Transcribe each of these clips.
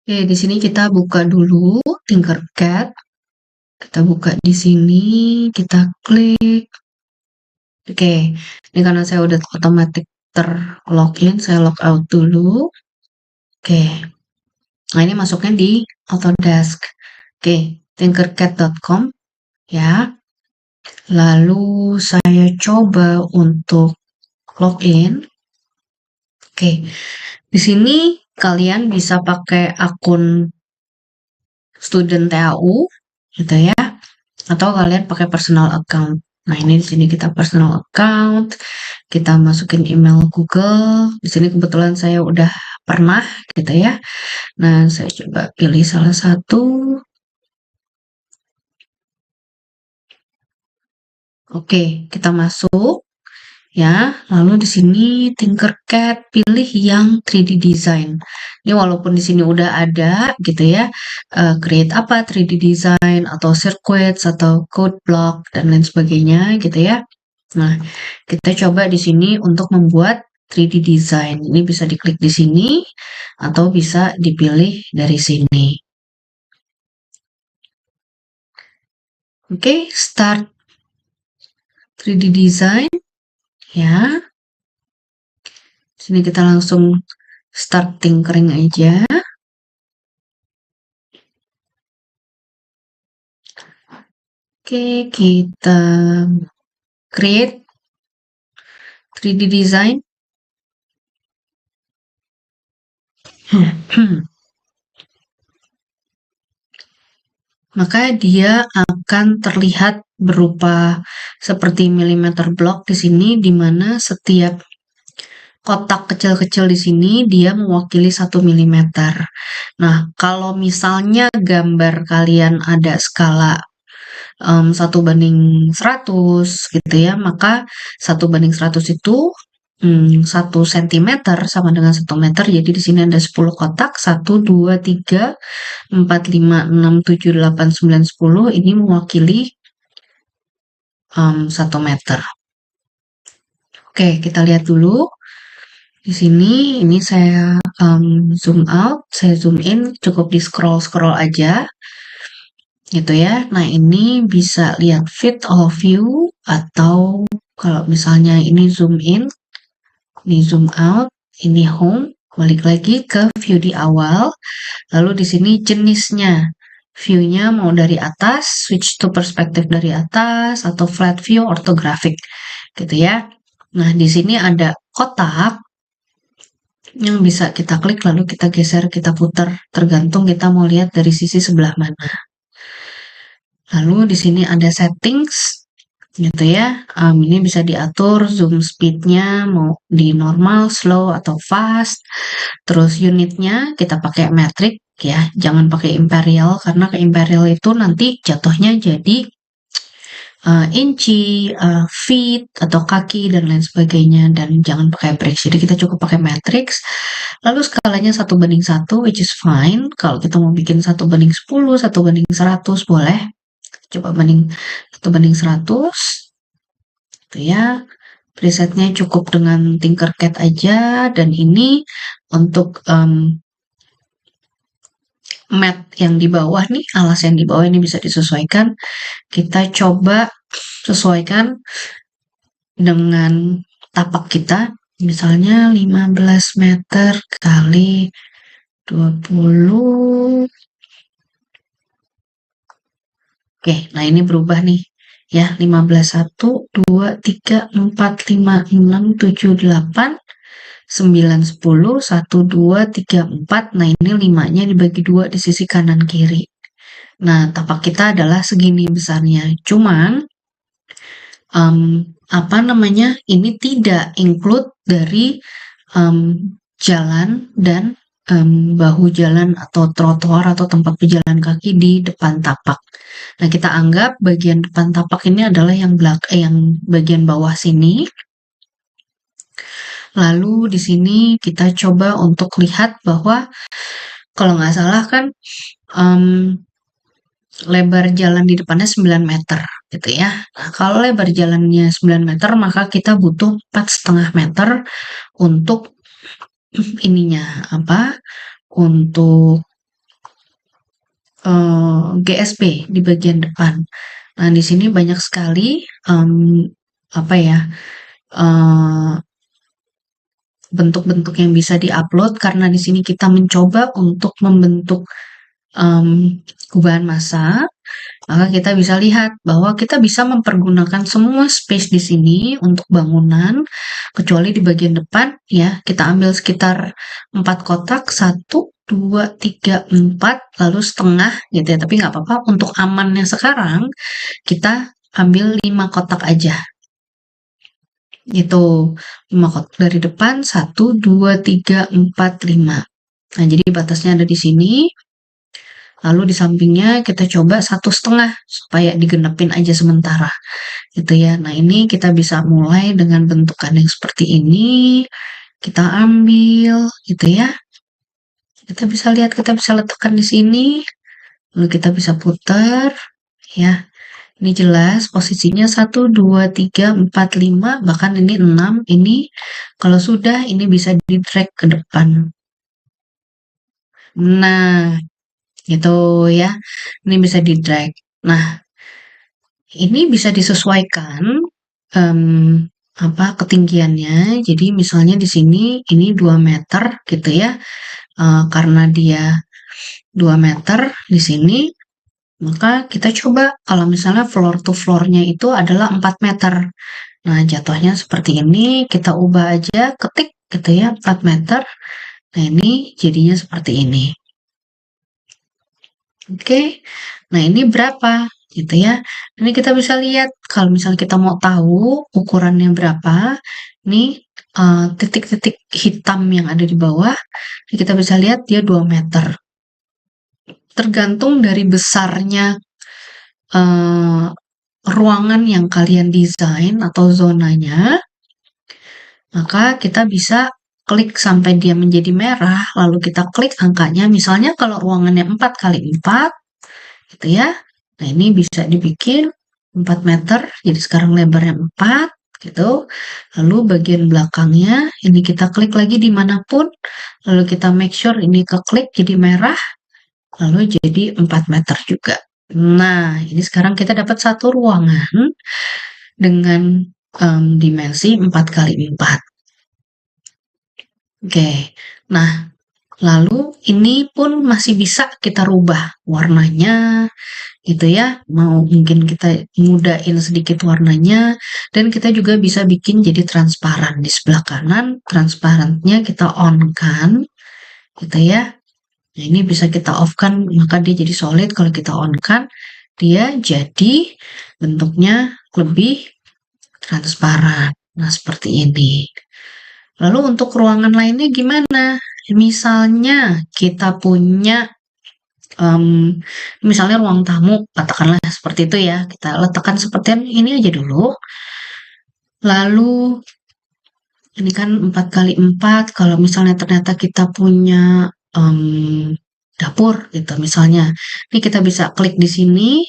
Oke, di sini kita buka dulu Tinkercad. Kita buka di sini, kita klik. Oke, ini karena saya udah otomatis terlogin, saya log out dulu. Oke, nah ini masuknya di Autodesk. Oke, tinkercad.com ya. Lalu saya coba untuk login. Oke, di sini kalian bisa pakai akun student TAU gitu ya, atau kalian pakai personal account. Nah, ini di sini kita personal account, kita masukin email Google. Di sini kebetulan saya udah pernah gitu ya. Nah, saya coba pilih salah satu. Oke, kita masuk ya. Lalu di sini Tinkercad pilih yang 3D design. Ini walaupun di sini udah ada gitu ya, create apa 3D design atau circuits atau code block dan lain sebagainya gitu ya. Nah, kita coba di sini untuk membuat 3D design. Ini bisa diklik di sini atau bisa dipilih dari sini. Oke, start 3D design ya. Sini kita langsung start tinkering aja. Oke, kita create 3D design. Maka dia akan terlihat berupa seperti milimeter block di sini, di mana setiap kotak kecil-kecil di sini dia mewakili 1 milimeter. Nah, kalau misalnya gambar kalian ada skala 1:100 gitu ya, maka 1:100 itu 1 sentimeter sama dengan 1 meter. Jadi di sini ada 10 kotak, 1, 2, 3, 4, 5, 6, 7, 8, 9, 10. Ini mewakili 1 meter. Oke, kita lihat dulu. Di sini, ini saya zoom out, saya zoom in, cukup di scroll-scroll aja. Gitu ya. Nah, ini bisa lihat fit all view atau kalau misalnya ini zoom in, ini zoom out, ini home, balik lagi ke view di awal. Lalu di sini jenisnya, view-nya mau dari atas, switch to perspective dari atas, atau flat view, orthographic, gitu ya. Nah, di sini ada kotak yang bisa kita klik, lalu kita geser, kita putar, tergantung kita mau lihat dari sisi sebelah mana. Lalu di sini ada settings, gitu ya. Ini bisa diatur zoom speed-nya mau di normal, slow, atau fast. Terus unitnya kita pakai metric ya, jangan pakai imperial karena ke imperial itu nanti jatuhnya jadi inci, feet atau kaki dan lain sebagainya, dan jangan pakai bricks. Jadi kita cukup pakai matrix. Lalu skalanya 1:1, which is fine. Kalau kita mau bikin 1:10, 1:100 boleh. Coba banding 1:100. Gitu ya. Presetnya cukup dengan Tinkercad aja, dan ini untuk mat yang di bawah nih, alas yang di bawah ini bisa disesuaikan. Kita coba sesuaikan dengan tapak kita, misalnya 15 meter kali 20. Oke, nah ini berubah nih ya, 15, 1, 2, 3, 4, 5, 6, 7, 8, 9, 10, 1, 2, 3, 4. Nah, ini 5-nya dibagi 2 di sisi kanan kiri. Nah, tapak kita adalah segini besarnya. Cuman, apa namanya, ini tidak include dari jalan dan bahu jalan atau trotoar atau tempat pejalan kaki di depan tapak. Nah, kita anggap bagian depan tapak ini adalah yang bagian bawah sini. Lalu di sini kita coba untuk lihat bahwa kalau nggak salah kan lebar jalan di depannya 9 meter gitu ya. Nah, kalau lebar jalannya 9 meter maka kita butuh 4,5 meter untuk ininya apa? Untuk GSP di bagian depan. Nah, di sini banyak sekali apa ya eh, bentuk-bentuk yang bisa diupload karena di sini kita mencoba untuk membentuk gubahan massa. Maka kita bisa lihat bahwa kita bisa mempergunakan semua space di sini untuk bangunan, kecuali di bagian depan ya, kita ambil sekitar 4 kotak, 1, 2, 3, 4, lalu setengah gitu ya, tapi nggak apa-apa, untuk amannya sekarang, kita ambil 5 kotak aja. Itu 5 kotak dari depan, 1, 2, 3, 4, 5. Nah, jadi batasnya ada di sini. Lalu di sampingnya kita coba 1,5 supaya digenepin aja sementara gitu ya. Nah, ini kita bisa mulai dengan bentukan yang seperti ini. Kita ambil gitu ya. Kita bisa lihat, kita bisa letakkan di sini. Lalu kita bisa putar ya. Ini jelas posisinya 1, 2, 3, 4, 5, bahkan ini 6. Ini kalau sudah ini bisa di drag ke depan. Nah, gitu ya. Ini bisa di drag. Nah, ini bisa disesuaikan ketinggiannya. Jadi misalnya di sini ini 2 meter gitu ya. Karena dia 2 meter di sini, maka kita coba kalau misalnya floor to floor-nya itu adalah 4 meter. Nah, jatuhnya seperti ini, kita ubah aja, ketik gitu ya, 4 meter. Nah, ini jadinya seperti ini. Oke. Nah, ini berapa gitu ya. Ini kita bisa lihat kalau misalnya kita mau tahu ukurannya berapa, ini titik-titik hitam yang ada di bawah, ini kita bisa lihat dia 2 meter. Tergantung dari besarnya ruangan yang kalian desain atau zonanya, maka kita bisa klik sampai dia menjadi merah, lalu kita klik angkanya. Misalnya kalau ruangannya 4x4, gitu ya. Nah, ini bisa dibikin 4 meter, jadi sekarang lebarnya 4, gitu. Lalu bagian belakangnya, ini kita klik lagi dimanapun, lalu kita make sure ini keklik jadi merah, lalu jadi 4 meter juga. Nah, ini sekarang kita dapat satu ruangan dengan dimensi 4x4. Oke, nah lalu ini pun masih bisa kita rubah warnanya, gitu ya. Mau mungkin kita mudahin sedikit warnanya, dan kita juga bisa bikin jadi transparan. Di sebelah kanan, transparannya kita on kan, gitu ya. Nah, ini bisa kita off kan, maka dia jadi solid. Kalau kita on kan, dia jadi bentuknya lebih transparan. Nah, seperti ini. Lalu untuk ruangan lainnya gimana? Misalnya kita punya misalnya ruang tamu, katakanlah seperti itu ya, kita letakkan seperti ini aja dulu. Lalu ini kan 4x4, kalau misalnya ternyata kita punya dapur gitu misalnya. Ini kita bisa klik di sini.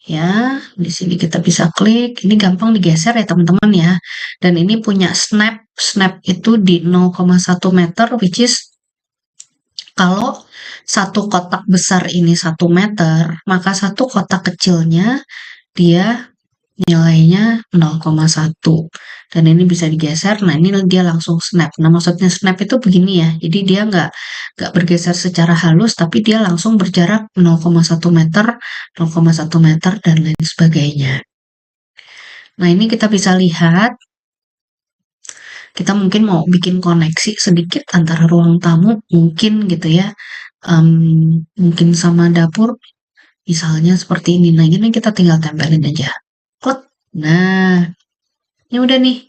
Ya, di sini kita bisa klik. Ini gampang digeser ya teman-teman ya. Dan ini punya snap. Snap itu di 0,1 meter, which is kalau satu kotak besar ini 1 meter, maka satu kotak kecilnya dia nilainya 0,1. Dan ini bisa digeser. Nah, ini dia langsung snap. Nah, maksudnya snap itu begini ya. Jadi dia nggak bergeser secara halus, tapi dia langsung berjarak 0,1 meter, 0,1 meter, dan lain sebagainya. Nah, ini kita bisa lihat. Kita mungkin mau bikin koneksi sedikit antara ruang tamu, mungkin gitu ya. Mungkin sama dapur, misalnya seperti ini. Nah, ini kita tinggal tempelin aja. Klik. Nah, ini udah nih,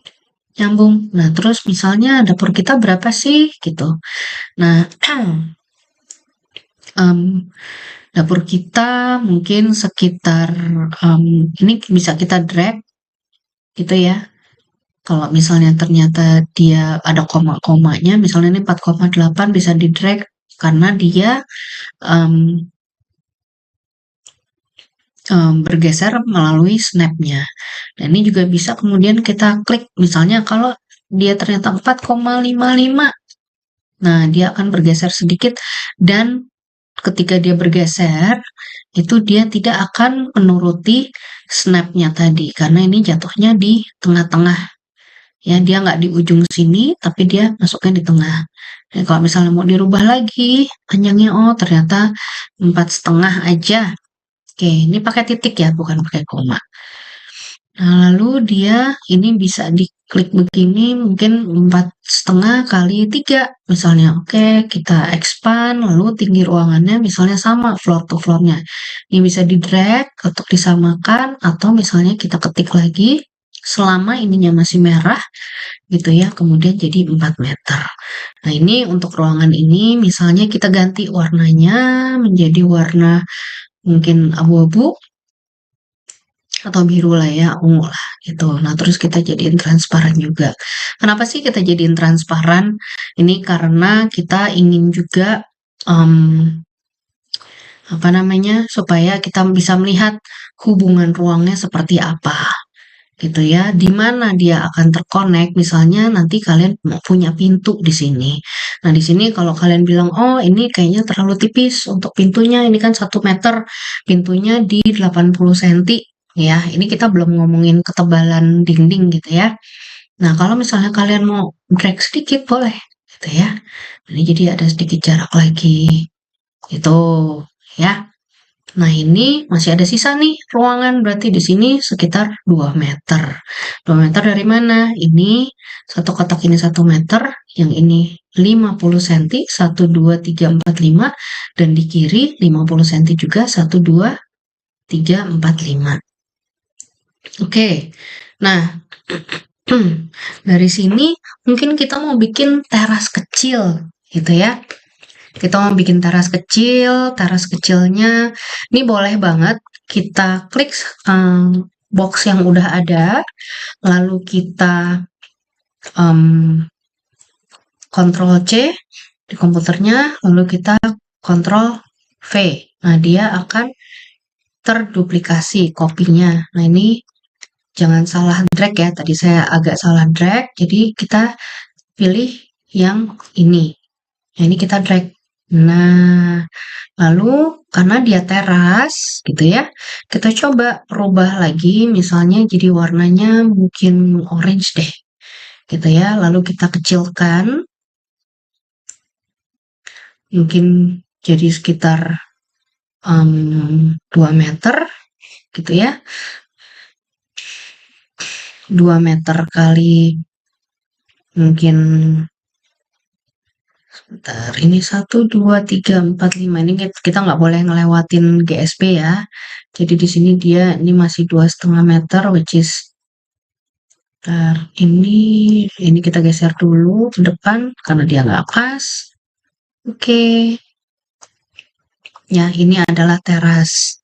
nyambung. Nah, terus misalnya dapur kita berapa sih, gitu. Nah, dapur kita mungkin sekitar, ini bisa kita drag, gitu ya. Kalau misalnya ternyata dia ada koma-komanya, misalnya ini 4,8 bisa di drag karena dia bergeser melalui snapnya. Dan ini juga bisa kemudian kita klik, misalnya kalau dia ternyata 4,55, nah dia akan bergeser sedikit dan ketika dia bergeser, itu dia tidak akan menuruti snap-nya tadi, karena ini jatuhnya di tengah-tengah. Ya, dia nggak di ujung sini, tapi dia masuknya di tengah. Nah, kalau misalnya mau dirubah lagi, panjangnya, oh ternyata 4,5 aja. Oke, ini pakai titik ya, bukan pakai koma. Nah, lalu dia ini bisa diklik begini, mungkin 4,5 kali 3 misalnya. Oke, kita expand, lalu tinggi ruangannya misalnya sama floor to floor-nya. Ini bisa di-drag untuk disamakan, atau misalnya kita ketik lagi, selama ininya masih merah, gitu ya, kemudian jadi 4 meter. Nah, ini untuk ruangan ini, misalnya kita ganti warnanya menjadi warna mungkin abu-abu, atau biru lah ya, ungu lah gitu. Nah, terus kita jadiin transparan juga. Kenapa sih kita jadiin transparan? Ini karena kita ingin juga apa namanya, supaya kita bisa melihat hubungan ruangnya seperti apa gitu ya, di mana dia akan terkonek. Misalnya nanti kalian mau punya pintu di sini. Nah, di sini kalau kalian bilang, oh ini kayaknya terlalu tipis untuk pintunya, ini kan 1 meter, pintunya di 80 cm. Ya, ini kita belum ngomongin ketebalan dinding gitu ya. Nah, kalau misalnya kalian mau drag sedikit boleh gitu ya. Ini jadi ada sedikit jarak lagi gitu ya. Nah, ini masih ada sisa nih ruangan, berarti di sini sekitar 2 meter. 2 meter dari mana? Ini satu kotak ini 1 meter, yang ini 50 cm, 1, 2, 3, 4, 5, dan di kiri 50 cm juga, 1, 2, 3, 4, 5. Oke, nah dari sini mungkin kita mau bikin teras kecil gitu ya. Kita mau bikin teras kecilnya ini boleh banget kita klik box yang udah ada, lalu kita Ctrl C di komputernya, lalu kita Ctrl V. Nah, dia akan terduplikasi kopinya. Nah, ini jangan salah drag ya, tadi saya agak salah drag, jadi kita pilih yang ini. Nah, ini kita drag. Nah, lalu karena dia teras gitu ya, kita coba rubah lagi, misalnya jadi warnanya mungkin orange deh, gitu ya. Lalu kita kecilkan, mungkin jadi sekitar 2 meter, gitu ya. 2 meter kali mungkin, sebentar, ini 1, 2, 3, 4, 5. Ini kita nggak boleh ngelewatin GSP ya. Jadi di sini dia ini masih 2,5 meter, which is ini kita geser dulu ke depan karena dia nggak pas. Oke. Ya, ini adalah teras.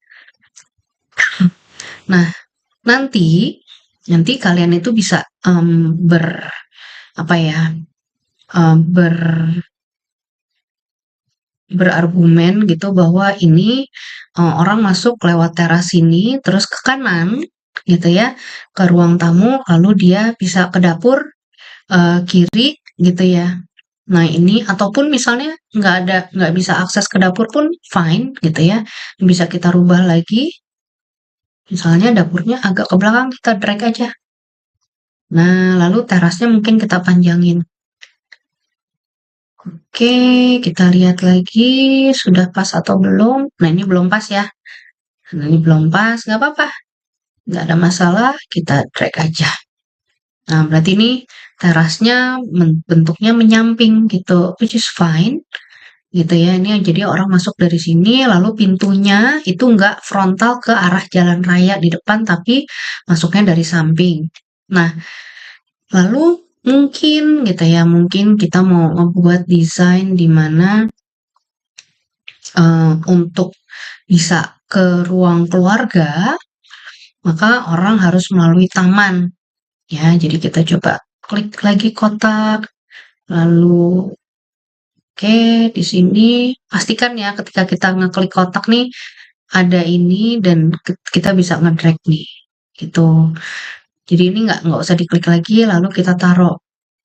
Nah, nanti kalian itu bisa apa ya, berargumen gitu bahwa ini orang masuk lewat teras ini terus ke kanan gitu ya, ke ruang tamu, lalu dia bisa ke dapur kiri gitu ya. Nah, ini ataupun misalnya nggak bisa akses ke dapur pun fine gitu ya. Bisa kita rubah lagi. Misalnya dapurnya agak ke belakang, kita drag aja. Nah, lalu terasnya mungkin kita panjangin. Oke, kita lihat lagi sudah pas atau belum. Nah, ini belum pas ya. Nah, ini belum pas, nggak apa-apa. Nggak ada masalah, kita drag aja. Nah, berarti ini terasnya bentuknya menyamping gitu, which is fine. Gitu ya, ini jadi orang masuk dari sini, lalu pintunya itu nggak frontal ke arah jalan raya di depan, tapi masuknya dari samping. Nah, lalu mungkin gitu ya, mungkin kita mau membuat desain di mana untuk bisa ke ruang keluarga, maka orang harus melalui taman. Ya, jadi kita coba klik lagi kotak, lalu oke, di sini pastikan ya ketika kita ngeklik kotak nih ada ini dan kita bisa ngedrag nih, gitu. Jadi ini nggak usah diklik lagi, lalu kita taruh,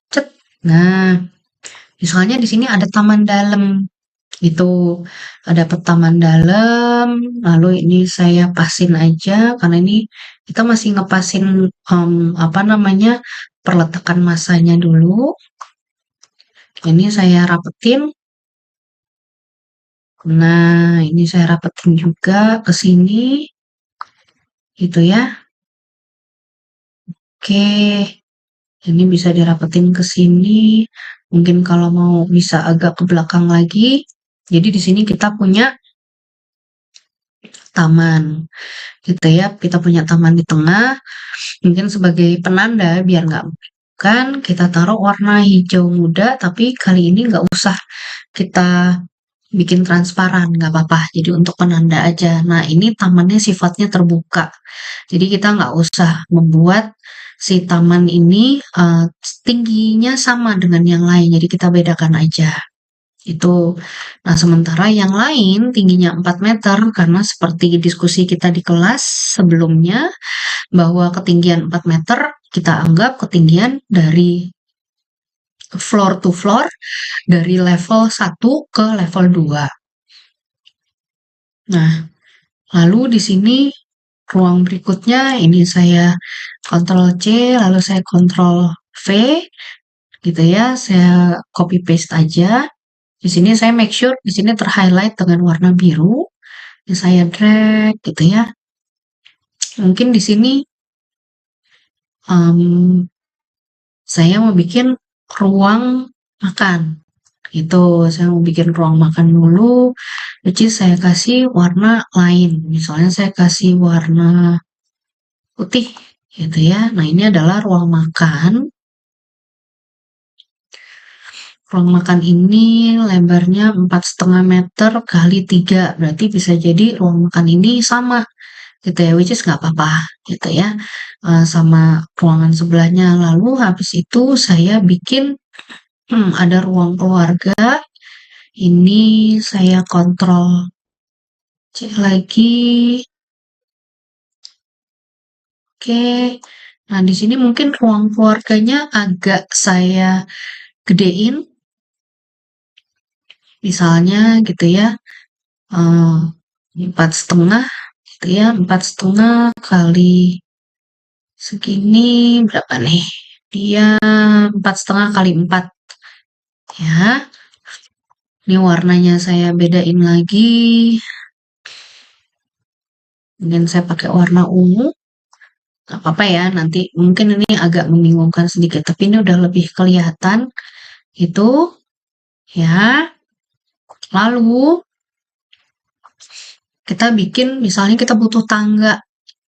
cet. Nah, misalnya di sini ada taman dalam. Itu dapet taman dalam, lalu ini saya pasin aja karena ini kita masih ngepasin apa namanya perletakan masanya dulu. Ini saya rapetin. Nah, ini saya rapetin juga ke sini, gitu ya. Oke, ini bisa dirapetin ke sini. Mungkin kalau mau bisa agak ke belakang lagi. Jadi di sini kita punya taman, gitu ya. Kita punya taman di tengah. Mungkin sebagai penanda biar nggak kan kita taruh warna hijau muda, tapi kali ini nggak usah kita bikin transparan, nggak apa-apa. Jadi untuk penanda aja. Nah, ini tamannya sifatnya terbuka. Jadi kita nggak usah membuat si taman ini tingginya sama dengan yang lain. Jadi kita bedakan aja. Itu. Nah, sementara yang lain tingginya 4 meter karena seperti diskusi kita di kelas sebelumnya bahwa ketinggian 4 meter kita anggap ketinggian dari floor to floor dari level 1 ke level 2. Nah, lalu di sini ruang berikutnya ini saya Ctrl C, lalu saya Ctrl V, gitu ya. Saya copy paste aja. Di sini saya make sure di sini terhighlight dengan warna biru. Ini saya drag, gitu ya. Mungkin di sini saya mau bikin ruang makan. Gitu, saya mau bikin ruang makan dulu, which is saya kasih warna lain. Misalnya saya kasih warna putih, gitu ya. Nah, ini adalah ruang makan. Ruang makan ini lebarnya 4,5 meter kali 3, berarti bisa jadi ruang makan ini sama, gitu ya, which is nggak apa-apa, gitu ya, sama ruangan sebelahnya. Lalu habis itu saya bikin ada ruang keluarga. Ini saya kontrol C lagi. Oke. Nah, di sini mungkin ruang keluarganya agak saya gedein. Misalnya gitu ya, 4,5 gitu ya, 4,5 kali segini berapa nih? Dia 4,5 kali 4 ya. Ini warnanya saya bedain lagi. Mungkin saya pakai warna ungu. Gak apa-apa ya, nanti mungkin ini agak membingungkan sedikit, tapi ini udah lebih kelihatan. Itu ya. Lalu kita bikin, misalnya kita butuh tangga.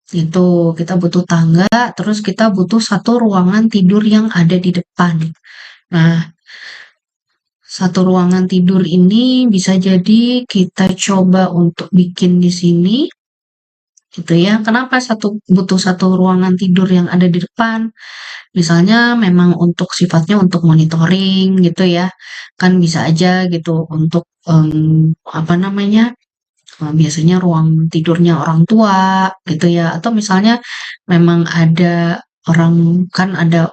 Gitu, kita butuh tangga, terus kita butuh satu ruangan tidur yang ada di depan. Nah, satu ruangan tidur ini bisa jadi kita coba untuk bikin di sini, gitu ya. Kenapa butuh satu ruangan tidur yang ada di depan? Misalnya memang untuk sifatnya untuk monitoring gitu ya. Kan bisa aja gitu untuk apa namanya? Biasanya ruang tidurnya orang tua gitu ya. Atau misalnya memang ada orang kan ada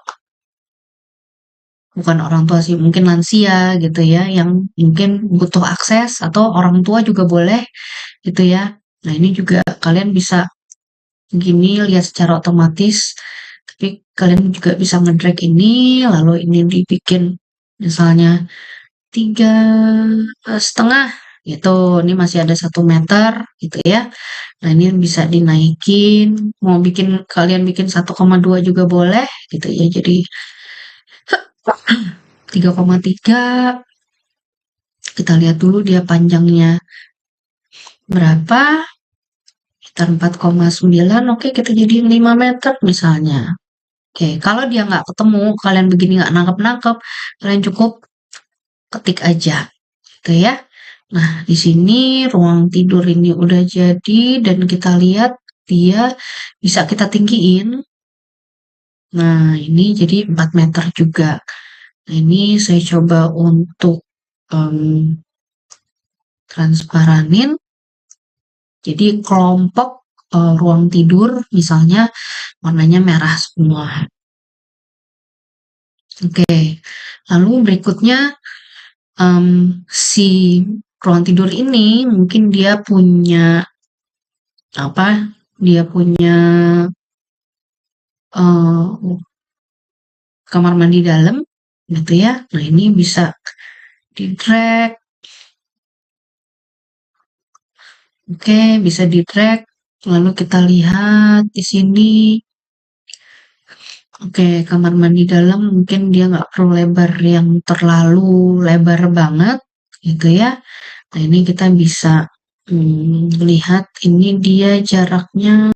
bukan orang tua sih, mungkin lansia gitu ya, yang mungkin butuh akses atau orang tua juga boleh gitu ya. Nah, ini juga kalian bisa gini lihat secara otomatis, tapi kalian juga bisa ngedrag ini, lalu ini dibikin misalnya 3,5 gitu. Ini masih ada 1 meter gitu ya. Nah, ini bisa dinaikin, mau kalian bikin 1,2 juga boleh gitu ya. Jadi 3,3. Kita lihat dulu dia panjangnya berapa. Sekitar 4,9. Oke, kita jadiin 5 meter misalnya. Oke, kalau dia nggak ketemu, kalian begini nggak nangkep-nangkep, kalian cukup ketik aja, gitu ya. Nah, di sini ruang tidur ini udah jadi dan kita lihat dia bisa kita tinggiin. Nah, ini jadi 4 meter juga. Nah, ini saya coba untuk transparanin. Jadi kelompok ruang tidur misalnya warnanya merah semua. Oke, lalu berikutnya si ruang tidur ini mungkin dia punya apa? Dia punya uh, kamar mandi dalam, gitu ya. Nah ini bisa di drag, oke, bisa di drag. Lalu kita lihat di sini, oke, kamar mandi dalam mungkin dia nggak perlu lebar yang terlalu lebar banget, gitu ya. Nah ini kita bisa lihat ini dia jaraknya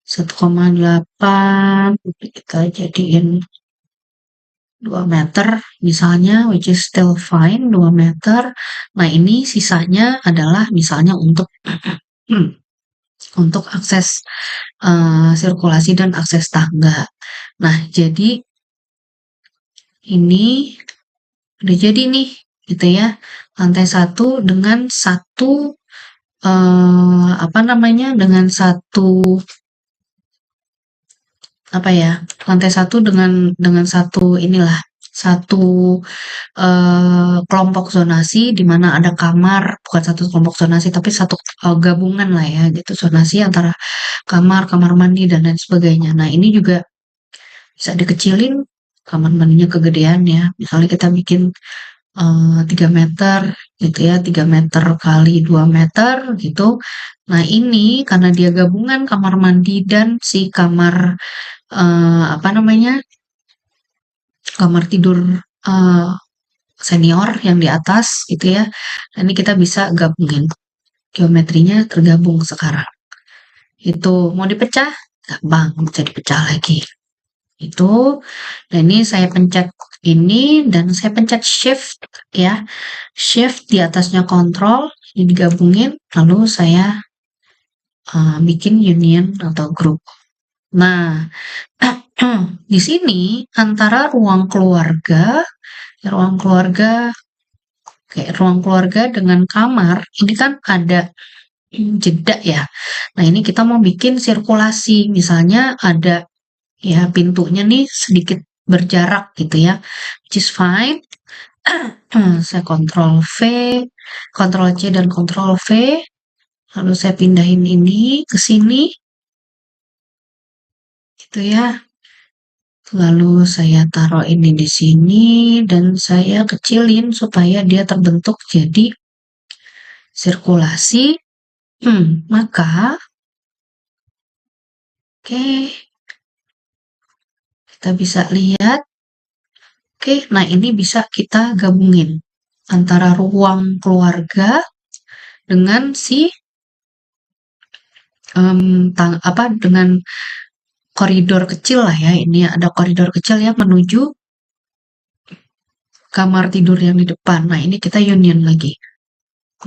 1,8, kita jadiin 2 meter misalnya, which is still fine, 2 meter. Nah ini sisanya adalah misalnya untuk untuk akses sirkulasi dan akses tangga. Nah jadi ini udah jadi nih, gitu ya, lantai 1 dengan satu apa namanya, dengan satu apa ya, lantai 1 dengan satu inilah, satu kelompok zonasi di mana ada kamar, bukan satu kelompok zonasi tapi satu gabungan lah ya gitu, zonasi antara kamar, kamar mandi dan lain sebagainya. Nah ini juga bisa dikecilin kamar mandinya kegedean ya. Misalnya kita bikin 3 meter gitu ya, 3 meter kali 2 meter gitu. Nah ini karena dia gabungan kamar mandi dan si kamar apa namanya, kamar tidur eh, senior yang di atas gitu ya. Nah, ini kita bisa gabungin, geometrinya tergabung sekarang. Itu mau dipecah, gampang bisa dipecah lagi. Itu, nah ini saya pencet ini dan saya pencet shift ya, shift di atasnya kontrol, ini digabungin, lalu saya bikin union atau grup. Nah, di sini antara ruang keluarga, kayak ruang keluarga dengan kamar, ini kan ada jeda ya. Nah, ini kita mau bikin sirkulasi, misalnya ada ya pintunya nih sedikit berjarak gitu ya, which is fine. Saya kontrol V, kontrol C dan kontrol V, lalu saya pindahin ini ke sini, gitu ya. Lalu saya taruh ini di sini dan saya kecilin supaya dia terbentuk jadi sirkulasi. Maka oke, kita bisa lihat. Oke, nah ini bisa kita gabungin antara ruang keluarga dengan si dengan koridor kecil lah ya. Ini ada koridor kecil yang menuju kamar tidur yang di depan. Nah, ini kita union lagi.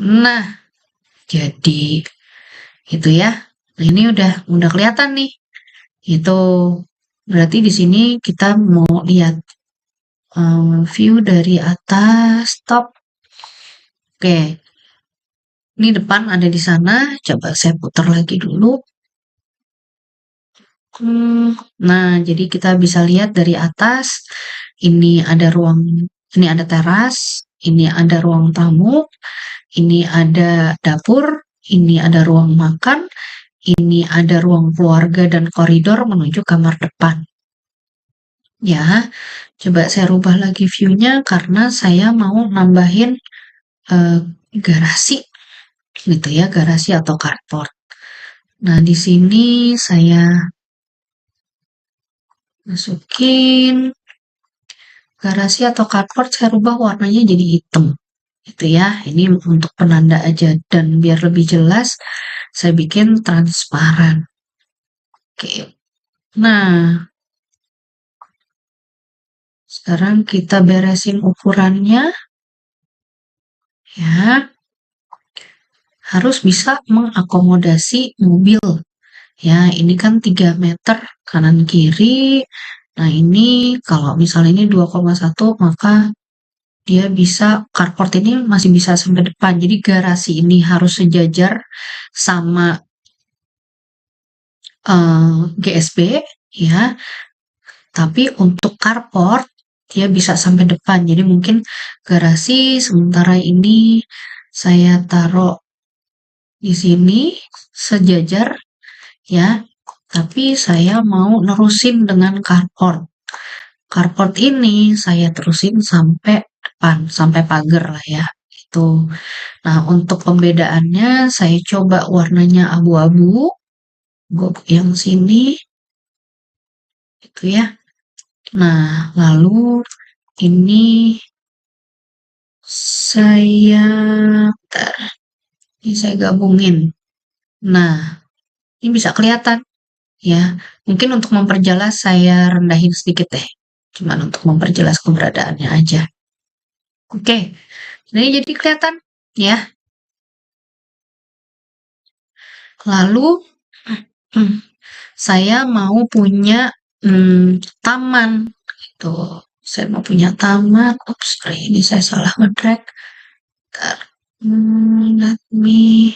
Nah, jadi itu ya. Nah, ini udah kelihatan nih. Itu berarti di sini kita mau lihat view dari atas top. Oke. Ini depan ada di sana. Coba saya putar lagi dulu. Nah, jadi kita bisa lihat dari atas. Ini ada teras, ini ada ruang tamu, ini ada dapur, ini ada ruang makan, ini ada ruang keluarga dan koridor menuju kamar depan. Ya, coba saya rubah lagi view-nya karena saya mau nambahin garasi, gitu ya, garasi atau carport. Nah, di sini saya masukin garasi atau carport, saya rubah warnanya jadi hitam. Gitu ya, ini untuk penanda aja dan biar lebih jelas saya bikin transparan. Oke. Nah, sekarang kita beresin ukurannya. Ya. Harus bisa mengakomodasi mobil. Ya, ini kan 3 meter kanan kiri. Nah, ini kalau misalnya ini 2,1 maka dia bisa, carport ini masih bisa sampai depan. Jadi garasi ini harus sejajar sama GSB ya. Tapi untuk carport dia bisa sampai depan. Jadi mungkin garasi sementara ini saya taruh di sini sejajar ya, tapi saya mau nerusin dengan carport. Carport ini saya terusin sampai depan, sampai pagar lah ya. Itu. Nah, untuk pembedaannya saya coba warnanya abu-abu, yang sini itu ya. Nah, lalu ini saya bentar, ini saya gabungin. Nah, ini bisa kelihatan ya. Mungkin untuk memperjelas saya rendahin sedikit deh. Cuman untuk memperjelas keberadaannya aja. Oke, ini jadi kelihatan ya. Lalu saya mau punya taman gitu. Saya mau punya taman. Ups, sorry, ini saya salah nge-drag. Bentar. Let me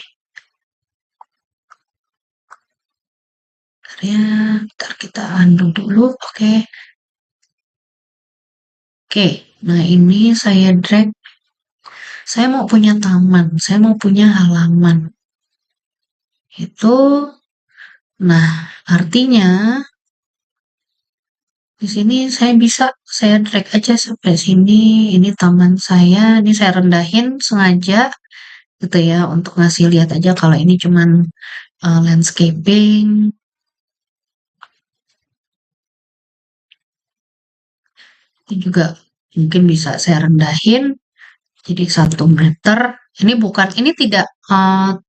ya, bentar kita undo dulu. Oke. Oke. Nah, ini saya drag. Saya mau punya taman, saya mau punya halaman. Itu nah, artinya di sini saya drag aja sampai sini. Ini taman saya, ini saya rendahin sengaja gitu ya untuk ngasih lihat aja kalau ini cuman landscaping. Ini juga mungkin bisa saya rendahin jadi 1 meter. Ini tidak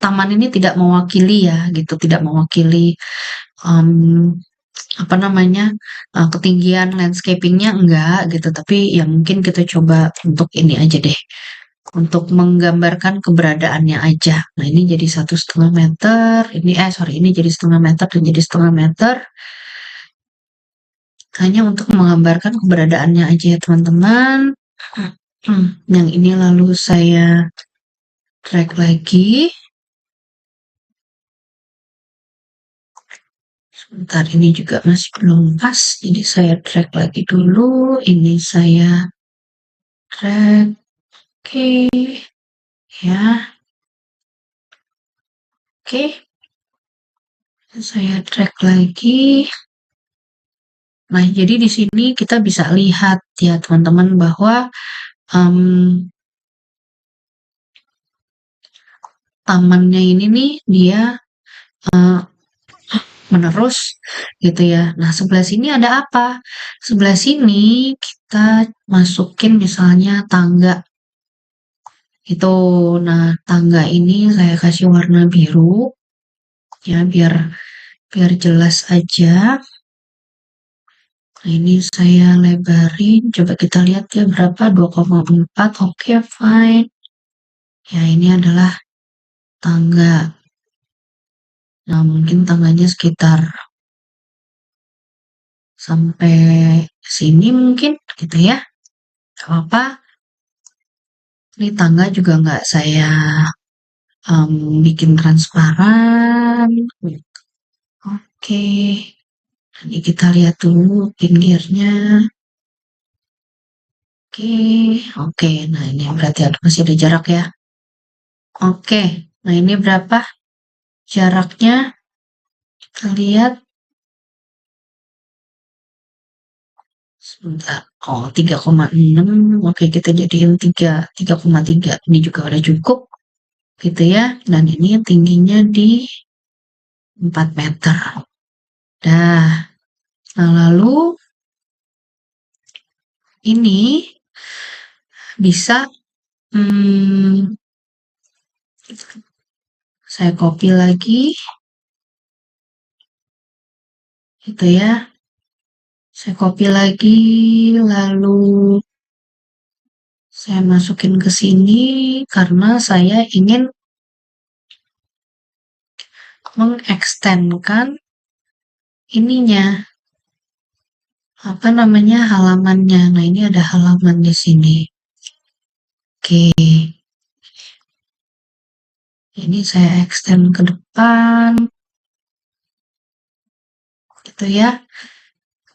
taman ini tidak mewakili ya gitu, tidak mewakili em, apa namanya ketinggian landscapingnya enggak gitu, tapi ya mungkin kita coba untuk ini aja deh, untuk menggambarkan keberadaannya aja. Nah, ini jadi 1,5 meter, ini jadi 1,5 meter dan jadi 1,5 meter, hanya untuk menggambarkan keberadaannya aja ya teman-teman. Yang ini lalu saya drag lagi. Sebentar, ini juga masih belum pas, jadi saya drag lagi dulu. Ini saya drag, oke, ya, oke. Saya drag lagi. Nah, jadi di sini kita bisa lihat ya teman-teman bahwa tamannya ini nih dia menerus gitu ya. Nah, sebelah sini ada apa? Sebelah sini kita masukin misalnya tangga. Itu, nah tangga ini saya kasih warna biru ya biar jelas aja. Nah, ini saya lebarin. Coba kita lihat ya berapa 2,4. Oke, fine. Ya, ini adalah tangga. Nah, mungkin tangganya sekitar sampai sini mungkin gitu ya. Gak apa-apa. Ini tangga juga nggak saya bikin transparan. Oke. Ini kita lihat dulu pinggirnya. Oke, oke. Nah, ini berarti masih ada jarak ya. Oke, nah ini berapa jaraknya? Kita lihat. Sebentar. Oh, 3,6. Oke, kita jadiin 3,3. Ini juga udah cukup. Gitu ya. Dan ini tingginya di 4 meter. Dah. Nah, lalu ini bisa saya copy lagi. Gitu ya. Saya copy lagi. Lalu saya masukin ke sini karena saya ingin mengekstenkan ininya, apa namanya, halamannya. Nah, ini ada halaman di sini. Oke. Ini saya extend ke depan. Gitu ya.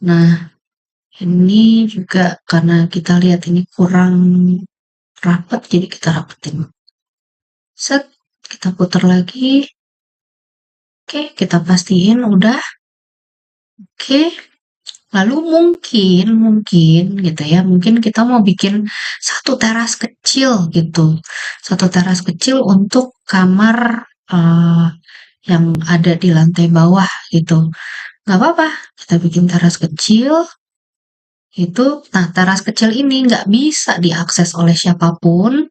Nah, ini juga karena kita lihat ini kurang rapat, jadi kita rapetin. Set, kita putar lagi. Oke, kita pastiin udah. Oke, lalu mungkin gitu ya, mungkin kita mau bikin satu teras kecil gitu. Satu teras kecil untuk kamar eh, yang ada di lantai bawah gitu. Nggak apa-apa, kita bikin teras kecil itu. Nah, teras kecil ini nggak bisa diakses oleh siapapun.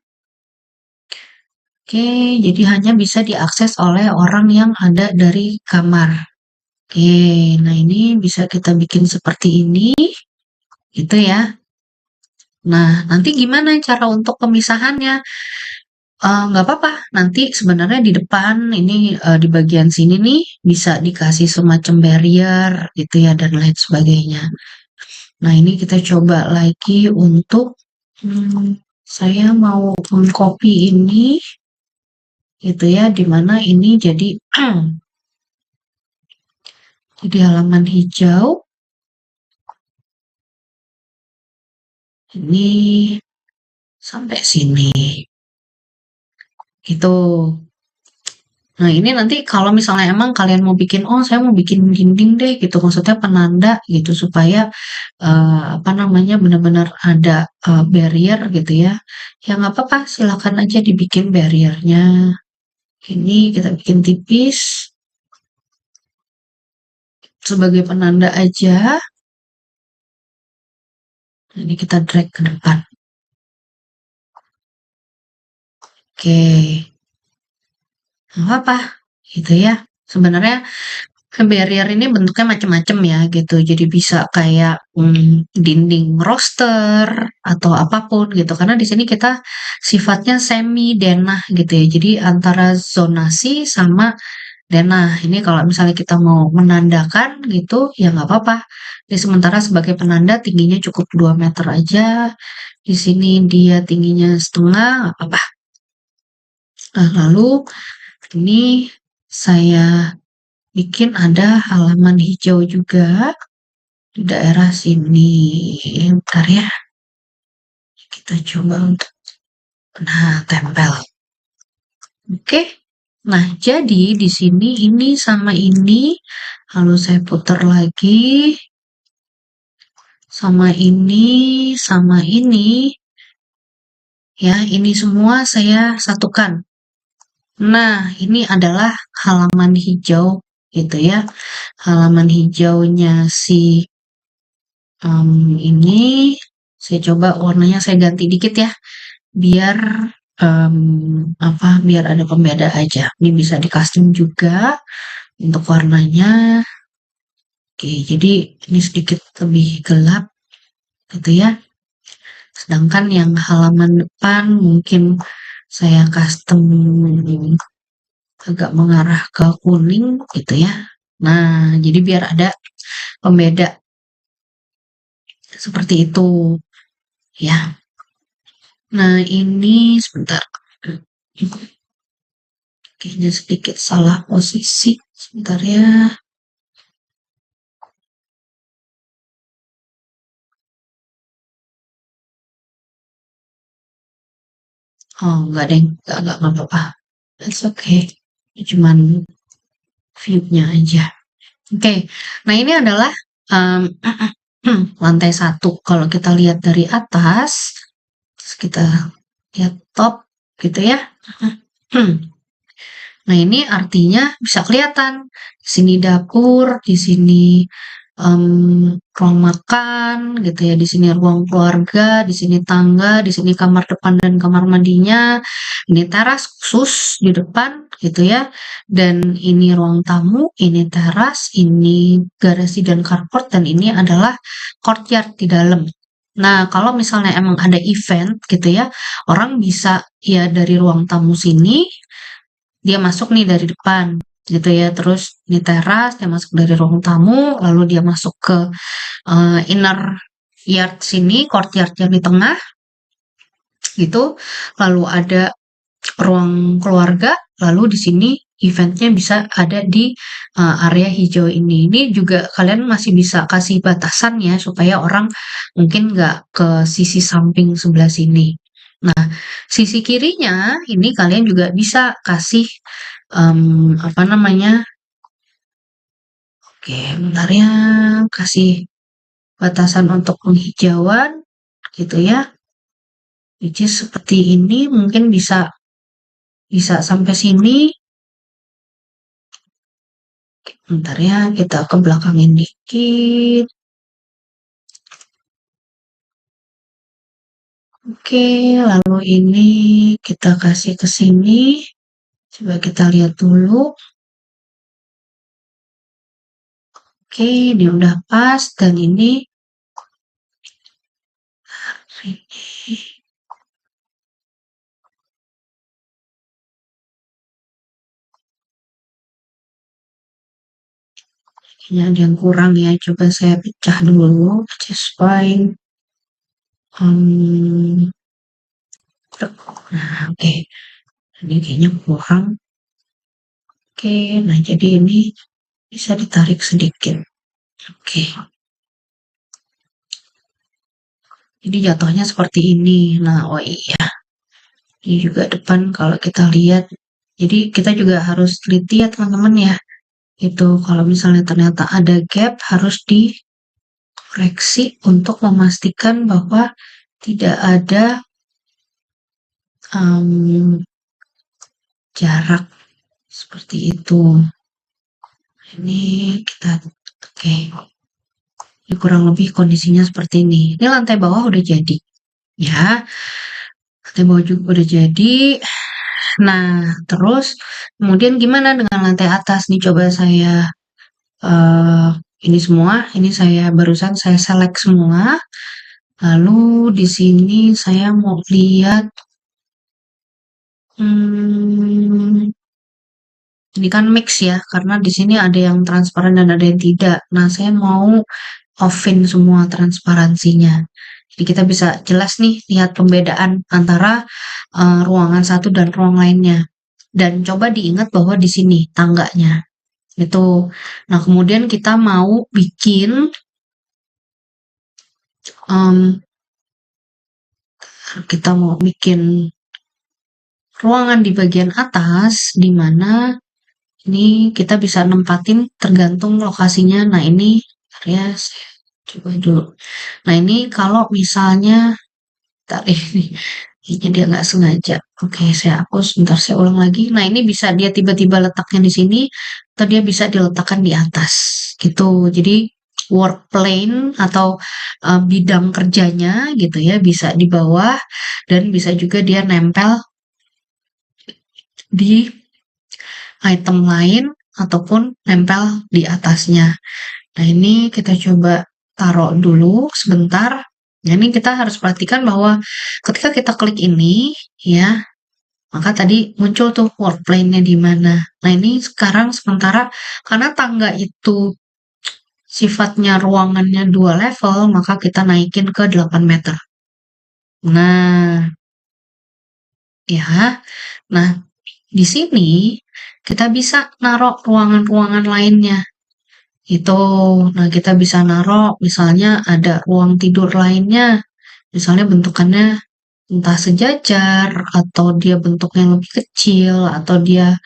Oke, jadi hanya bisa diakses oleh orang yang ada dari kamar. Oke, nah ini bisa kita bikin seperti ini, gitu ya. Nah, nanti gimana cara untuk pemisahannya? Nggak apa-apa, nanti sebenarnya di depan ini, di bagian sini nih, bisa dikasih semacam barrier gitu ya, dan lain sebagainya. Nah, ini kita coba lagi untuk, saya mau copy ini, gitu ya, dimana ini jadi jadi halaman hijau. Ini sampai sini. Gitu. Nah, ini nanti kalau misalnya emang kalian mau bikin, oh saya mau bikin dinding deh gitu, maksudnya penanda gitu supaya apa namanya benar-benar ada barrier gitu ya. Ya nggak apa-apa, silakan aja dibikin barriernya. Ini kita bikin tipis sebagai penanda aja. Ini kita drag ke depan. Oke, nggak apa-apa gitu ya. Sebenarnya barrier ini bentuknya macam-macam ya gitu. Jadi bisa kayak dinding roster atau apapun gitu. Karena di sini kita sifatnya semi denah gitu ya. Jadi antara zonasi sama denah. Ini kalau misalnya kita mau menandakan gitu ya nggak apa-apa. Jadi sementara sebagai penanda tingginya cukup 2 meter aja. Di sini dia tingginya setengah, nggak apa-apa. Nah, lalu ini saya bikin ada halaman hijau juga di daerah sini. Bentar ya, kita coba untuk tempel. Oke. Nah, jadi di sini ini sama ini, lalu saya putar lagi, sama ini, ya, ini semua saya satukan. Nah, ini adalah halaman hijau, gitu ya. Halaman hijaunya si ini, saya coba warnanya saya ganti dikit ya, biar biar ada pembeda aja. Ini bisa di custom juga untuk warnanya. Oke, jadi ini sedikit lebih gelap, gitu ya. Sedangkan yang halaman depan mungkin saya custom agak mengarah ke kuning, gitu ya. Nah, jadi biar ada pembeda seperti itu, ya. Nah, ini sebentar. Kayaknya sedikit salah posisi. Sebentar ya. Oh, enggak deh. Enggak apa-apa. That's okay. Cuman view-nya aja. Oke. Nah, ini adalah um, lantai 1. Kalau kita lihat dari atas, terus kita lihat top, gitu ya. Nah, ini artinya bisa kelihatan. Di sini dapur, di sini ruang makan, gitu ya. Di sini ruang keluarga, di sini tangga, di sini kamar depan dan kamar mandinya. Ini teras khusus di depan, gitu ya. Dan ini ruang tamu, ini teras, ini garasi dan carport, dan ini adalah courtyard di dalam. Nah, kalau misalnya emang ada event gitu ya, orang bisa ya dari ruang tamu sini, dia masuk nih dari depan gitu ya, terus di teras dia masuk dari ruang tamu, lalu dia masuk ke inner yard sini, courtyard yang di tengah gitu, lalu ada ruang keluarga, lalu di sini eventnya bisa ada di area hijau ini. Ini juga kalian masih bisa kasih batasan ya supaya orang mungkin nggak ke sisi samping sebelah sini. Nah, sisi kirinya ini kalian juga bisa kasih, apa namanya, oke bentar ya, kasih batasan untuk penghijauan gitu ya, which is seperti ini mungkin bisa bisa sampai sini. Bentar ya, kita ke belakangin dikit. Oke, lalu ini kita kasih ke sini. Coba kita lihat dulu. Oke, ini udah pas dan ini ini ada yang kurang ya. Coba saya pecah dulu. Just fine. Nah, oke. Ini kayaknya kurang. Oke, nah jadi ini bisa ditarik sedikit. Oke. Jadi jatuhnya seperti ini. Nah, oh iya. Ini juga depan kalau kita lihat. Jadi kita juga harus teliti ya teman-teman ya. Itu kalau misalnya ternyata ada gap harus dikoreksi untuk memastikan bahwa tidak ada jarak seperti itu. Ini kita oke. Ini kurang lebih kondisinya seperti ini. Ini lantai bawah udah jadi. Ya, lantai bawah juga udah jadi. Nah, terus kemudian gimana dengan lantai atas nih? Coba saya eh, ini semua, ini saya barusan saya select semua. Lalu di sini saya mau lihat, hmm, ini kan mix ya, karena di sini ada yang transparan dan ada yang tidak. Nah, saya mau off-in semua transparansinya. Jadi kita bisa jelas nih lihat pembedaan antara ruangan satu dan ruang lainnya. Dan coba diingat bahwa di sini tangganya itu. Nah, kemudian kita mau bikin em, ruangan di bagian atas di mana ini kita bisa nempatin tergantung lokasinya. Nah, ini ya saya coba dulu. Nah, ini kalau misalnya bentar ini kayaknya dia nggak sengaja. Oke, saya hapus. Bentar saya ulang lagi. Nah, ini bisa dia tiba-tiba letaknya di sini atau dia bisa diletakkan di atas gitu. Jadi work plane atau bidang kerjanya gitu ya bisa di bawah dan bisa juga dia nempel di item lain ataupun nempel di atasnya. Nah, ini kita coba taruh dulu sebentar. Nah, ini kita harus perhatikan bahwa ketika kita klik ini, ya, maka tadi muncul tuh work plane-nya di mana. Nah, ini sekarang sementara karena tangga itu sifatnya ruangannya 2 level, maka kita naikin ke 8 meter. Nah, ya. Nah, di sini kita bisa naruh ruangan-ruangan lainnya. Itu. Nah, kita bisa naruh misalnya ada ruang tidur lainnya. Misalnya bentukannya entah sejajar atau dia bentuknya lebih kecil atau dia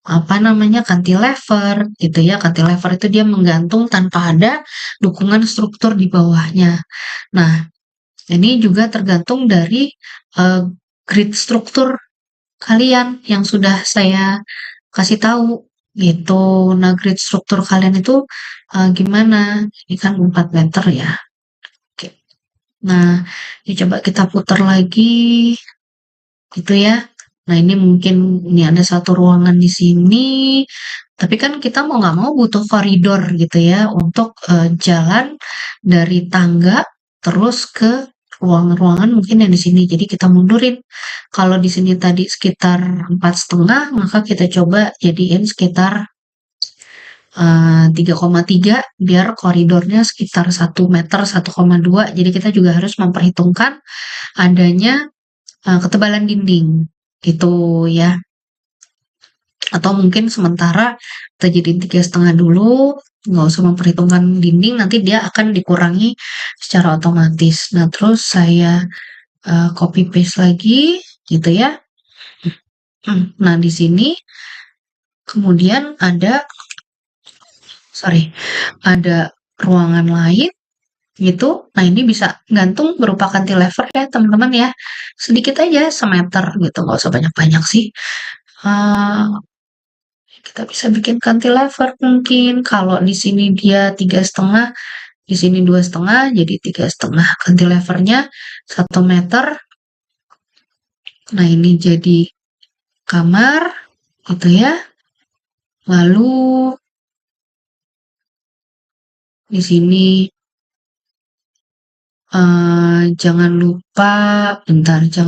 apa namanya cantilever gitu ya. Cantilever itu dia menggantung tanpa ada dukungan struktur di bawahnya. Nah, ini juga tergantung dari grid struktur kalian yang sudah saya kasih tahu gitu. Nah, grid struktur kalian itu gimana? Ini kan 4 meter ya. Oke. Nah, ini coba kita putar lagi gitu ya. Nah, ini mungkin ini ada satu ruangan di sini, tapi kan kita mau nggak mau butuh koridor gitu ya untuk jalan dari tangga terus ke ruangan-ruangan mungkin yang di sini. Jadi kita mundurin. Kalau di sini tadi sekitar 4,5, maka kita coba jadiin sekitar 3,3 biar koridornya sekitar 1 meter 1,2. Jadi kita juga harus memperhitungkan adanya ketebalan dinding gitu ya. Atau mungkin sementara kita jadiin 3,5 dulu, nggak usah memperhitungkan dinding, nanti dia akan dikurangi secara otomatis. Nah, terus saya copy paste lagi, gitu ya. Nah, di sini kemudian ada ruangan lain gitu. Nah, ini bisa gantung berupa cantilever ya, teman-teman ya. Sedikit aja, semeter gitu, nggak usah banyak-banyak sih. Eh, kita bisa bikin cantilever mungkin. Kalau di sini dia 3,5, di sini 2,5, jadi 3,5. Cantilevernya 1 meter. Nah, ini jadi kamar, gitu ya. Lalu di sini jangan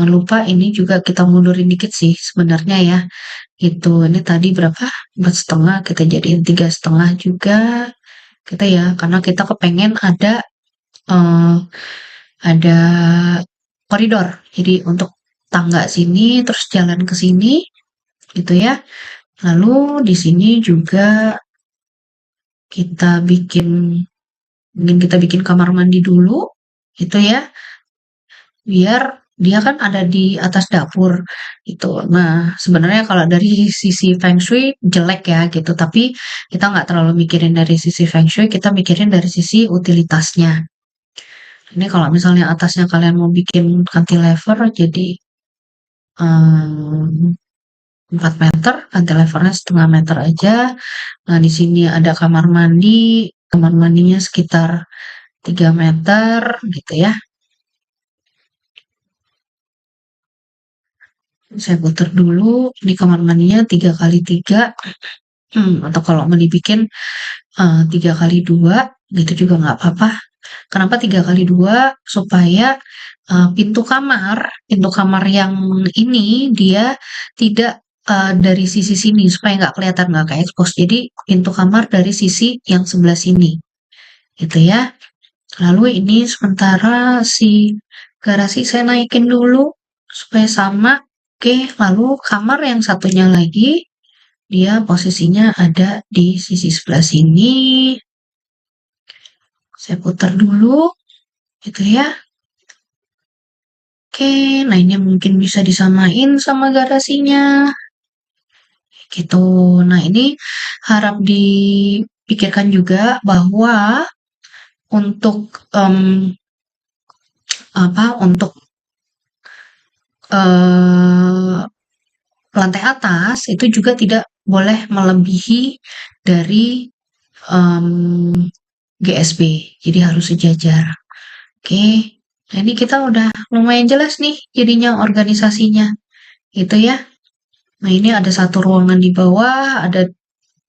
lupa ini juga kita mundurin dikit sih sebenarnya ya. Itu ini tadi berapa? 4,5, kita jadiin 3,5 juga. Kita ya, karena kita kepengen eh, ada koridor. Jadi untuk tangga sini terus jalan ke sini gitu ya. Lalu di sini juga kita bikin mungkin kita bikin kamar mandi dulu gitu ya. Biar dia kan ada di atas dapur gitu. Nah, sebenarnya kalau dari sisi Feng Shui jelek ya gitu, tapi kita nggak terlalu mikirin dari sisi Feng Shui, kita mikirin dari sisi utilitasnya. Ini kalau misalnya atasnya kalian mau bikin cantilever jadi 4 meter, cantilevernya 0,5 meter aja. Nah, di sini ada kamar mandinya sekitar 3 meter gitu ya. Saya putar dulu, ini kamar mandinya 3x3, atau kalau mau dibikin 3x2 gitu juga nggak apa-apa. Kenapa 3x2? Supaya pintu kamar yang ini dia tidak dari sisi sini supaya nggak kelihatan, nggak kayak expose. Jadi pintu kamar dari sisi yang sebelah sini, gitu ya. Lalu ini sementara si garasi saya naikin dulu supaya sama. Oke, lalu kamar yang satunya lagi dia posisinya ada di sisi sebelah sini. Saya putar dulu, gitu ya. Oke, nah ini mungkin bisa disamain sama garasinya. Gitu. Nah, ini harap dipikirkan juga bahwa untuk untuk eh, lantai atas itu juga tidak boleh melebihi dari GSB. Jadi harus sejajar. Oke. Nah, ini kita udah lumayan jelas nih jadinya organisasinya. Gitu ya. Nah, ini ada 1 ruangan di bawah, ada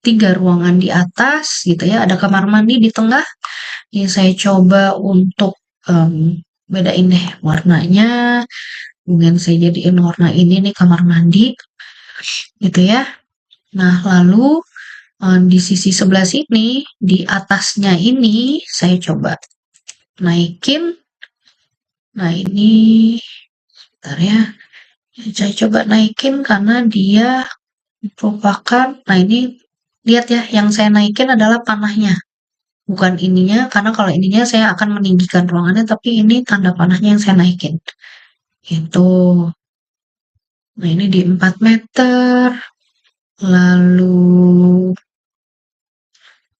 3 ruangan di atas gitu ya. Ada kamar mandi di tengah. Ini saya coba untuk bedain deh warnanya. Mungkin saya jadiin warna ini nih kamar mandi. Gitu ya. Nah, lalu di sisi sebelah sini, di atasnya ini saya coba naikin. Nah, ini bentar ya. Saya coba naikin karena dia merupakan, nah ini lihat ya, yang saya naikin adalah panahnya. Bukan ininya, karena kalau ininya saya akan meninggikan ruangannya, tapi ini tanda panahnya yang saya naikin. Gitu. Nah, ini di 4 meter. Lalu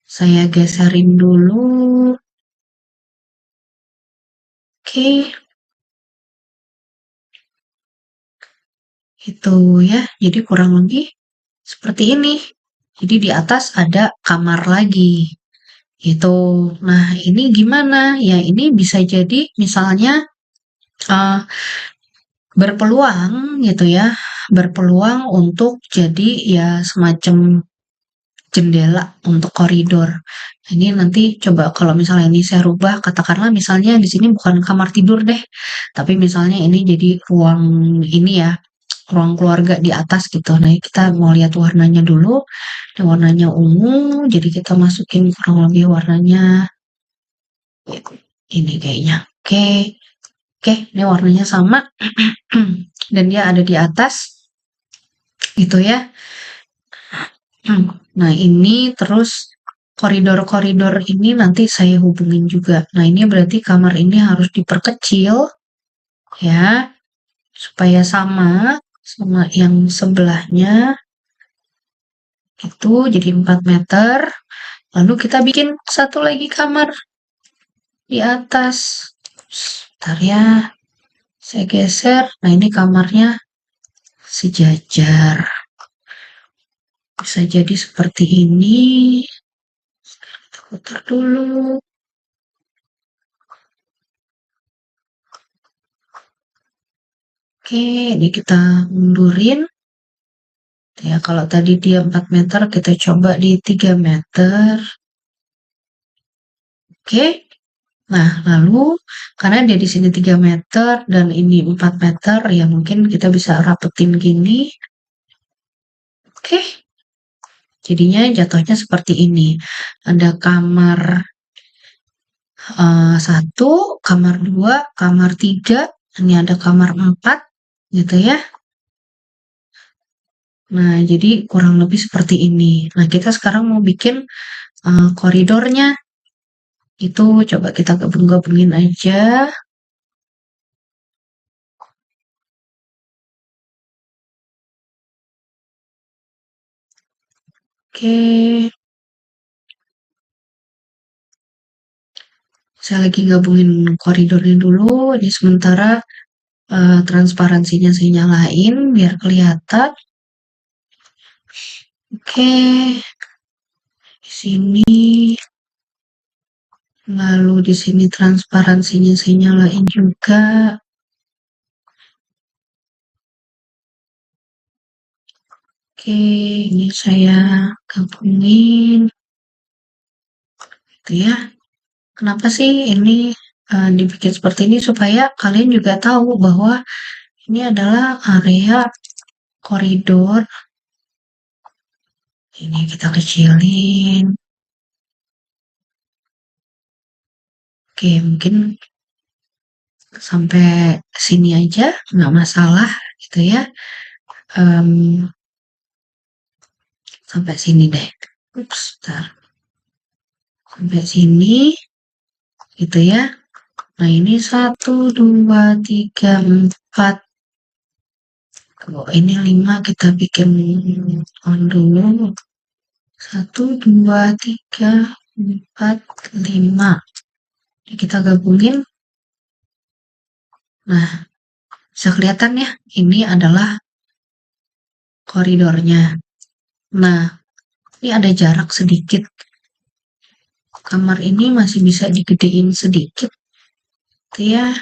saya geserin dulu. Oke. Itu ya. Jadi kurang lebih seperti ini. Jadi di atas ada kamar lagi. Itu. Nah, ini gimana? Ya, ini bisa jadi misalnya uh, berpeluang gitu ya, berpeluang untuk jadi ya semacam jendela untuk koridor. Ini nanti coba kalau misalnya ini saya rubah, katakanlah misalnya di sini bukan kamar tidur deh, tapi misalnya ini jadi ruang ini ya, ruang keluarga di atas gitu. Nah, kita mau lihat warnanya dulu. Ini warnanya ungu, jadi kita masukin kurang lebih warnanya ini kayaknya. Oke. Oke, ini warnanya sama. Dan dia ada di atas. Gitu ya. Nah, ini terus koridor-koridor ini nanti saya hubungin juga. Nah, ini berarti kamar ini harus diperkecil ya, supaya sama sama yang sebelahnya itu jadi 4 meter. Lalu kita bikin satu lagi kamar di atas. Bentar ya, saya geser. Nah, ini kamarnya sejajar. Bisa jadi seperti ini. Kita putar dulu. Oke, ini kita mundurin. Ya, kalau tadi dia 4 meter, kita coba di 3 meter. Oke. Nah, lalu karena dia di sini 3 meter dan ini 4 meter, ya mungkin kita bisa rapetin gini. Oke. Jadinya jatuhnya seperti ini. Ada kamar 1, kamar 2, kamar 3, ini ada kamar 4, gitu ya. Nah, jadi kurang lebih seperti ini. Nah, kita sekarang mau bikin koridornya. Itu coba kita gabung-gabungin aja. Oke, saya lagi gabungin koridornya dulu. Ini sementara transparansinya saya nyalain biar kelihatan. Oke, di sini. Lalu di sini transparansinya saya nyalain juga. Oke, ini saya gabungin. Gitu ya. Kenapa sih ini dibikin seperti ini supaya kalian juga tahu bahwa ini adalah area koridor. Ini kita kecilin. Oke, mungkin sampai sini aja nggak masalah gitu ya. Em, sampai sini deh. Ups, bentar. Sampai sini gitu ya. Nah, ini 1, 2, 3, 4. Kalau ini 5 kita bikin on dulu. 1, 2, 3, 4, 5. Ini kita gabungin. Nah, bisa kelihatan ya, ini adalah koridornya. Nah, ini ada jarak sedikit. Kamar ini masih bisa digedein sedikit. Gitu ya.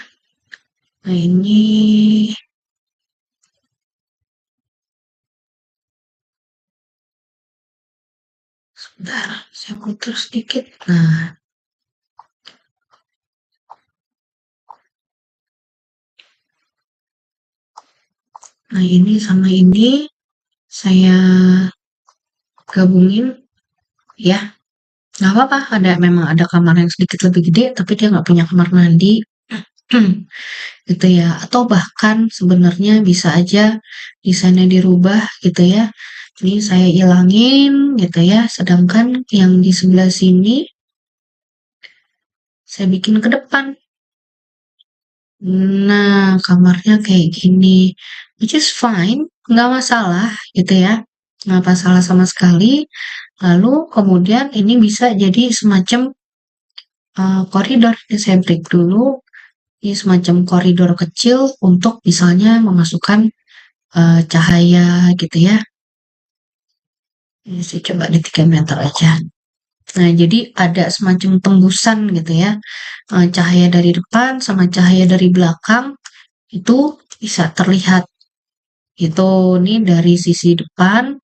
Nah, ini sebentar, saya putar sedikit. Nah, ini sama ini saya gabungin ya. Nggak apa-apa, memang ada kamar yang sedikit lebih gede, tapi dia nggak punya kamar mandi. Gitu ya. Atau bahkan sebenarnya bisa aja desainnya dirubah gitu ya. Ini saya ilangin gitu ya. Sedangkan yang di sebelah sini saya bikin ke depan. Nah, kamarnya kayak gini. Which is fine, nggak masalah gitu ya. Nggak masalah sama sekali. Lalu kemudian ini bisa jadi semacam koridor. Ini saya break dulu. Ini semacam koridor kecil untuk misalnya memasukkan cahaya gitu ya. Ini saya coba di 3 meter aja. Nah, jadi ada semacam tembusan gitu ya. Cahaya dari depan sama cahaya dari belakang itu bisa terlihat. Itu nih dari sisi depan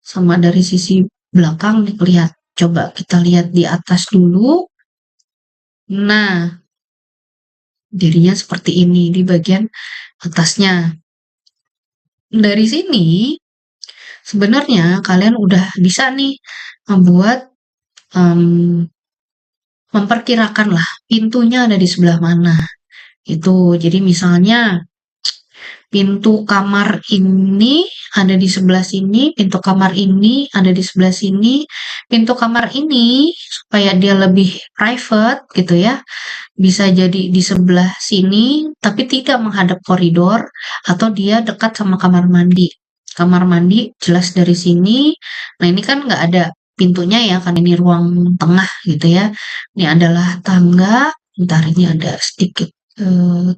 sama dari sisi belakang nih lihat. Coba kita lihat di atas dulu. Nah, jadinya seperti ini di bagian atasnya. Dari sini sebenarnya kalian udah bisa nih membuat memperkirakan lah pintunya ada di sebelah mana. Itu jadi misalnya pintu kamar ini ada di sebelah sini, pintu kamar ini ada di sebelah sini, pintu kamar ini supaya dia lebih private gitu ya, bisa jadi di sebelah sini, tapi tidak menghadap koridor, atau dia dekat sama kamar mandi. Kamar mandi jelas dari sini. Nah, ini kan nggak ada pintunya ya, kan ini ruang tengah gitu ya. Ini adalah tangga. Bentar, ini ada sedikit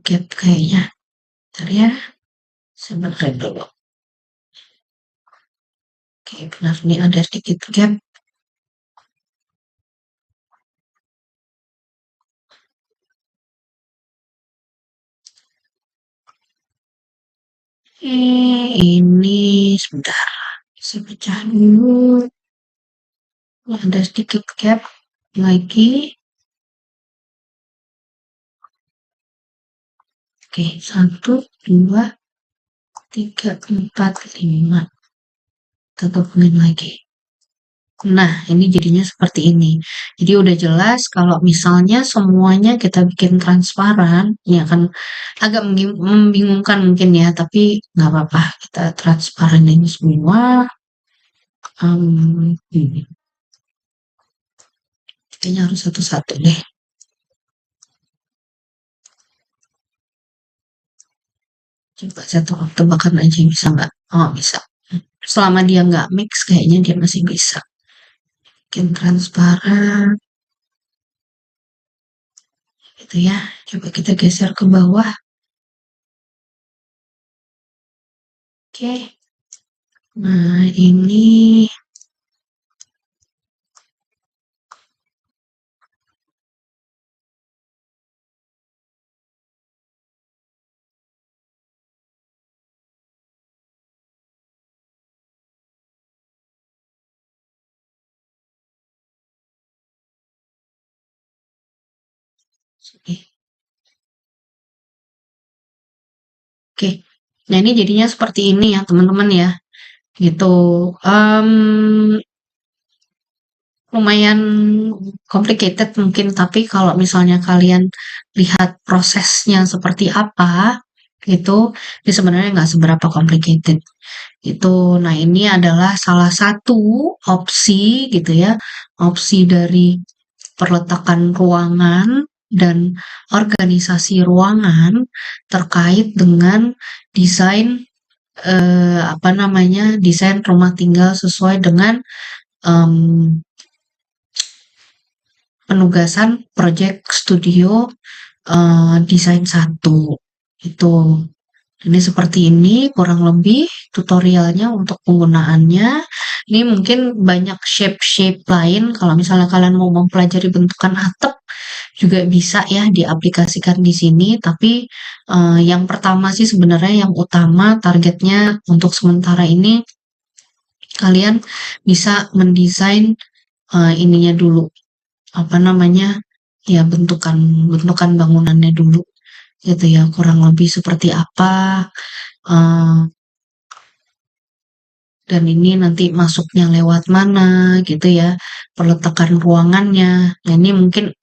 gap kayaknya. Bentar ya, saya benerin dulu. Oke, benar, ini ada sedikit gap. Ini sebentar. Saya pecah dulu. Ada sedikit gap lagi. Oke, 1, 2, 3, 4, 5. Kita gabungin lagi. Nah, ini jadinya seperti ini. Jadi udah jelas kalau misalnya semuanya kita bikin transparan, ya akan agak membingungkan mungkin ya, tapi nggak apa-apa. Kita transparan ini semua. Ini. Kayaknya harus satu-satu deh. Coba saya tebak-tebakan aja bisa nggak? Oh, bisa. Selama dia nggak mix, kayaknya dia masih bisa. Bikin transparan, gitu ya. Coba kita geser ke bawah. Oke. Nah, ini oke. Oke. Nah, ini jadinya seperti ini ya, teman-teman ya. Gitu. Em, lumayan complicated mungkin, tapi kalau misalnya kalian lihat prosesnya seperti apa, itu ini sebenarnya nggak seberapa complicated. Itu, nah ini adalah salah satu opsi gitu ya, opsi dari perletakan ruangan dan organisasi ruangan terkait dengan desain apa namanya, desain rumah tinggal sesuai dengan em, penugasan project studio desain 1 itu. Ini seperti ini kurang lebih tutorialnya untuk penggunaannya. Ini mungkin banyak shape-shape lain kalau misalnya kalian mau mempelajari bentukan atap juga bisa ya diaplikasikan di sini. Tapi yang pertama sih sebenarnya yang utama targetnya untuk sementara ini kalian bisa mendesain ininya dulu, apa namanya, ya bentukan bentukan bangunannya dulu gitu ya, kurang lebih seperti apa. eh, dan ini nanti masuknya lewat mana gitu ya, peletakan ruangannya. Nah, ini mungkin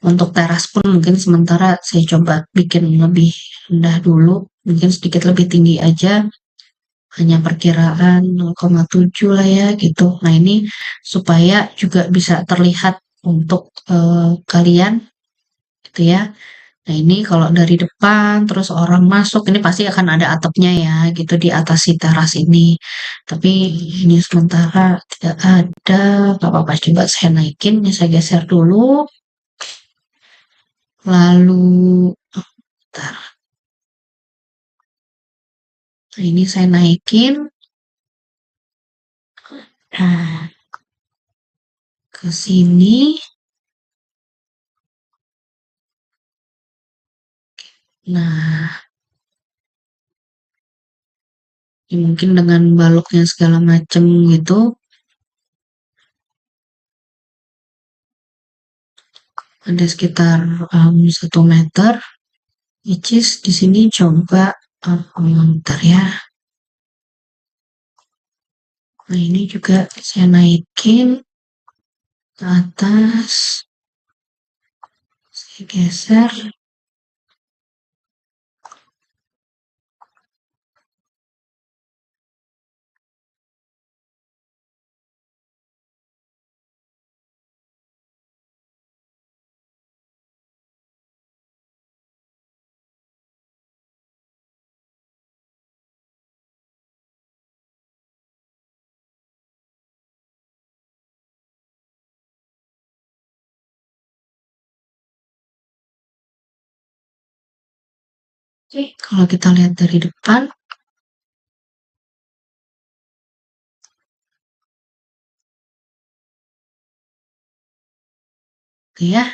untuk teras pun mungkin sementara saya coba bikin lebih rendah dulu, mungkin sedikit lebih tinggi aja, hanya perkiraan 0,7 lah ya gitu. Nah, ini supaya juga bisa terlihat untuk kalian gitu ya. Nah, ini kalau dari depan terus orang masuk, ini pasti akan ada atapnya ya gitu di atas si teras ini. Tapi ini sementara tidak ada. Gak apa-apa, coba saya naikin, ini saya geser dulu. Lalu, bentar. Nah, ini saya naikin. Nah, ke sini. Nah, ini mungkin dengan baloknya segala macem gitu. Ada sekitar 1 meter. Which is di sini coba bentar ya. Nah, ini juga saya naikin ke atas, saya geser. Oke, kalau kita lihat dari depan, oke ya,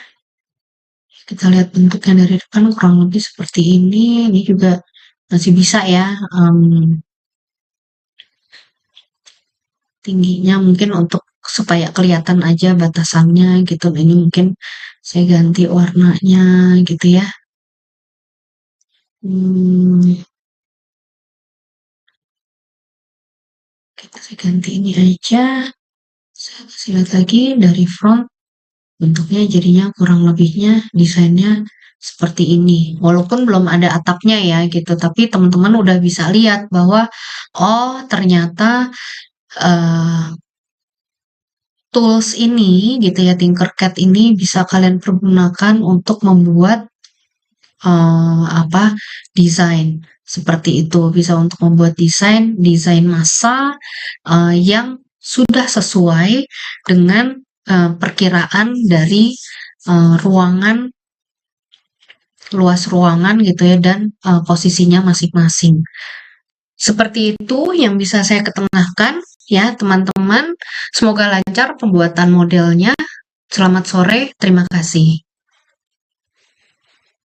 kita lihat bentuknya dari depan kurang lebih seperti ini. Ini juga masih bisa ya, tingginya mungkin untuk supaya kelihatan aja batasannya gitu. Ini mungkin saya ganti warnanya gitu ya. Hmm, kita saya ganti ini aja. Saya kasih lihat lagi dari front. Bentuknya jadinya kurang lebihnya desainnya seperti ini. Walaupun belum ada atapnya ya gitu, tapi teman-teman udah bisa lihat bahwa oh ternyata eh, tools ini gitu ya, Tinkercad ini bisa kalian pergunakan untuk membuat apa desain seperti itu. Bisa untuk membuat desain massa yang sudah sesuai dengan perkiraan dari ruangan luas ruangan gitu ya dan posisinya masing-masing. Seperti itu yang bisa saya ketengahkan ya teman-teman. Semoga lancar pembuatan modelnya. Selamat sore, terima kasih.